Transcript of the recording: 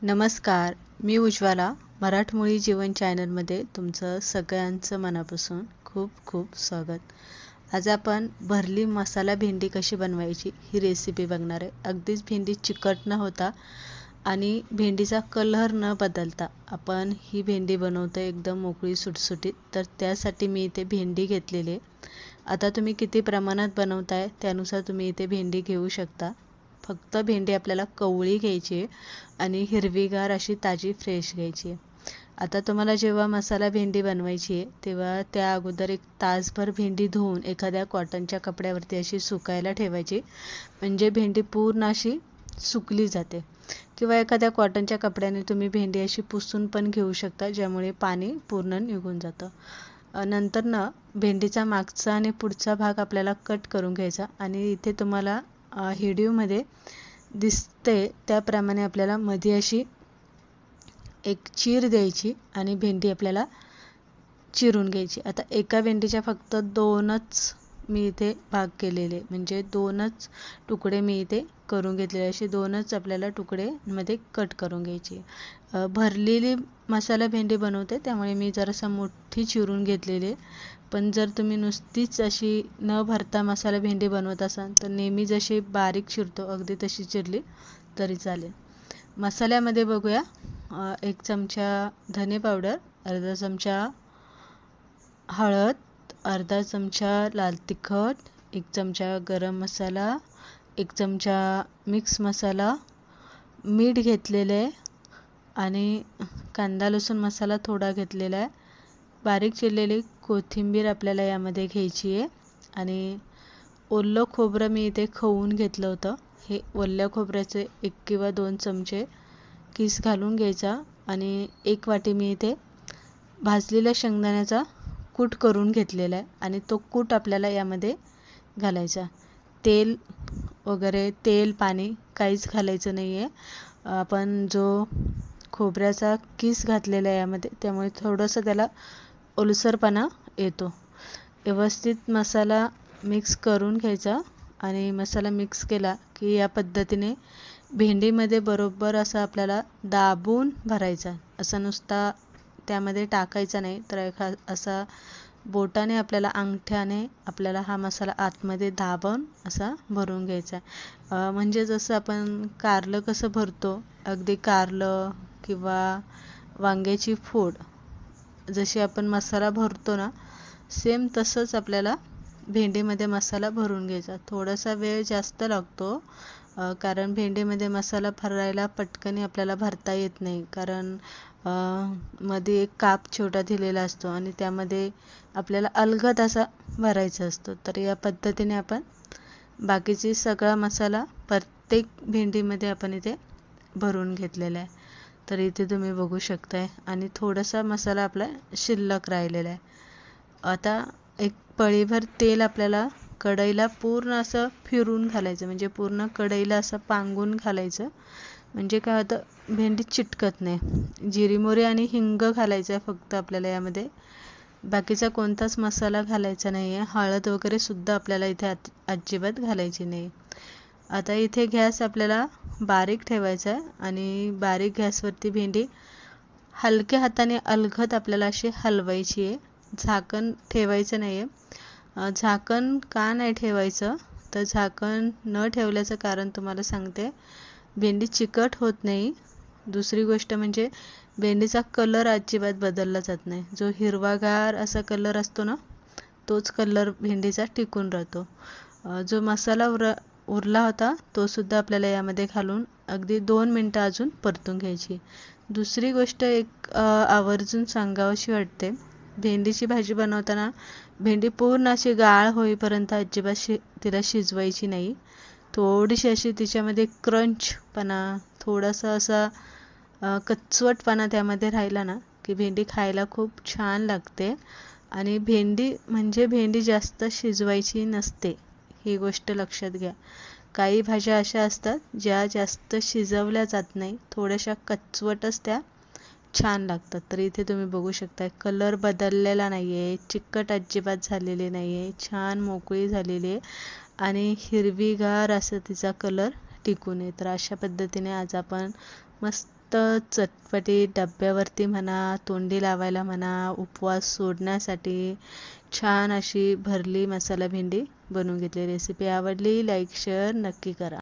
नमस्कार, मी उज्ज्वला. मराठमोळी जीवन चॅनलमध्ये तुमचं सगळ्यांचं मनापासून खूप खूप स्वागत. आज आपण भरली मसाला भेंडी कशी बनवायची ही रेसिपी बघणार आहे. अगदीच भेंडी चिकट न होता आणि भेंडीचा कलर न बदलता आपण ही भेंडी बनवतो एकदम मोकळी सुटसुटीत. तर त्यासाठी मी इथे भेंडी घेतलेली आहे. आता तुम्ही किती प्रमाणात बनवताय त्यानुसार तुम्ही इथे भेंडी घेऊ शकता. फक्त भेंडी आपल्याला कवळी घ्यायची आहे आणि हिरवीगार अशी ताजी फ्रेश घ्यायची आहे. आता तुम्हाला जेव्हा मसाला भेंडी बनवायची आहे तेव्हा त्या अगोदर एक तासभर भेंडी धुवून एखाद्या कॉटनच्या कपड्यावरती अशी सुकायला ठेवायची, म्हणजे भेंडी पूर्ण अशी सुकली जाते. किंवा एखाद्या कॉटनच्या कपड्याने तुम्ही भेंडी अशी पुसून पण घेऊ शकता, ज्यामुळे पाणी पूर्ण निघून जातं. नंतर ना भेंडीचा मागचा आणि पुढचा भाग आपल्याला कट करून घ्यायचा आणि इथे तुम्हाला व्हिडिओमध्ये दिसते त्याप्रमाणे आपल्याला मध्ये अशी एक चीर द्यायची आणि भेंडी आपल्याला चिरून घ्यायची. आता एका भेंडीच्या फक्त 2च मी इथे भाग केलेले, म्हणजे 2च तुकडे मी इथे करून घेतलेले. असे 2च आपल्याला तुकडे मध्ये कट करून घ्यायची. भरलेली मसाला भेंडी बनवते त्यामुळे मी जरासा मोठी चिरून घेतलेली. पण जर तुम्ही नुसतीच अशी न भरता मसाला भेंडी बनवत असाल तर नेहमी जशी बारीक चिरतो अगदी तशी चिरली तरी चालेल. मसाल्यामध्ये बघूया, 1 चमचा धने पावडर, अर्धा चमचा हळद, अर्धा चमचा लाल तिखट, 1 चमचा गरम मसाला, 1 चमचा मिक्स मसाला, मीठ घेतलेलं आहे आणि कांदा लसूण मसाला थोडा घेतलेला आहे. बारीक चिरलेली कोथिंबीर आपल्याला यामध्ये घ्यायची आहे आणि ओलं खोबरं मी इथे खवून घेतलं होतं. हे ओल्या खोबऱ्याचे 1 किंवा 2 चमचे किस घालून घ्यायचा आणि 1 वाटी मी इथे भाजलेल्या शेंगदाण्याचा कूट करून घेतलेला आहे आणि तो कूट आपल्याला यामध्ये घालायचा. तेल वगैरे, तेल पाणी काहीच घालायचं नाही आहे. आपण जो खोबऱ्याचा किस घातलेला आहे यामध्ये, त्यामुळे थोडंसं त्याला ओलसरपणा येतो. व्यवस्थित मसाला मिक्स करून घ्यायचा आणि मसाला मिक्स केला की या पद्धतीने भेंडीमध्ये बरोबर असा आपल्याला दाबून भरायचा. असा नुसता त्यामध्ये टाकायचा नाही, तर असा बोटाने आपल्याला, अंगठ्याने आपल्याला हा मसाला आतमध्ये दाबून असा भरून घ्यायचा. म्हणजे जसं आपण कारलं कसं भरतो, अगदी कारलं किंवा वांग्याची फोड जशी आपण मसाला भरतो ना, सेम तसंच आपल्याला भेंडीमध्ये मसाला भरून घ्यायचा. थोडासा वेळ जास्त लागतो, कारण भेंडीमध्ये मसाला भरायला पटकन आपल्याला भरता येत नाही, कारण मध्ये एक काप छोटा दिलेला असतो आणि त्यामध्ये आपल्याला अलगद असा भरायचा असतो. तर या पद्धतीने आपण बाकीची सगळा मसाला प्रत्येक भेंडीमध्ये आपण इथे भरून घेतलेला आहे. तर इथे तुम्ही बघू शकताय आणि थोडासा मसाला आपला शिल्लक राहिलेला आहे. आता एक पळीभर तेल आपल्याला कढईला पूर्ण असं फिरून घालायचं, म्हणजे पूर्ण कढईला असं पांगून घालायचं, म्हणजे काय होतं भेंडी चिटकत नाही. जिरी मोहरी आणि हिंग घालायचं आहे फक्त आपल्याला यामध्ये, बाकीचा कोणताच मसाला घालायचा नाही आहे. हळद वगैरे सुद्धा आपल्याला इथे अजिबात घालायची नाही. आता इथे गॅस आपल्याला बारीक ठेवायचा आहे आणि बारीक गॅसवरती भेंडी हलक्या हाताने अलगद आपल्याला अशी हलवायची आहे. झाकण ठेवायचं नाही आहे. झाकण का नाही ठेवायचं, तर झाकण न ठेवल्याचं कारण तुम्हाला सांगते, भेंडी चिकट होत नाही. दुसरी गोष्ट म्हणजे भेंडीचा कलर अजिबात बदलला जात नाही. जो हिरवागार असा कलर असतो ना, तोच कलर भेंडीचा टिकून राहतो. जो मसाला उरला होता तो सुद्धा आपल्याला यामध्ये घालून अगदी 2 मिनटं अजून परतून घ्यायची. दुसरी गोष्ट एक आवर्जून सांगावीशी वाटते, भेंडीची भाजी बनवताना भेंडी पूर्ण अशी गाळ होईपर्यंत अजिबात तिला शिजवायची नाही. थोडीशी अशी तिच्यामध्ये क्रंचपणा, थोडासा असा कच्चवटपणा त्यामध्ये राहिला ना की भेंडी खायला खूप छान लागते. आणि भेंडी म्हणजे भेंडी जास्त शिजवायची नसते, ही गोष्ट लक्षात घ्या. काही भाज्या अशा असतात ज्या जास्त शिजवल्या जात नाही, थोड्याशा कच्चवटच त्या छान लागतात. तर इथे तुम्ही बघू शकता कलर बदललेला नाही आहे, चिकट अजिबात झालेले नाही आहे, छान मोकळी झालेली आहे आणि हिरवीगार असं तिचा कलर टिकून आहे. तर अशा पद्धतीने आज आपण मस्त मस्त चटपटीत डब्यावरती म्हणा, तोंडी लावायला म्हणा, उपवास सोडण्यासाठी छान अशी भरली मसाला भेंडी बनवून घेतली. रेसिपी आवडली लाईक शेअर नक्की करा.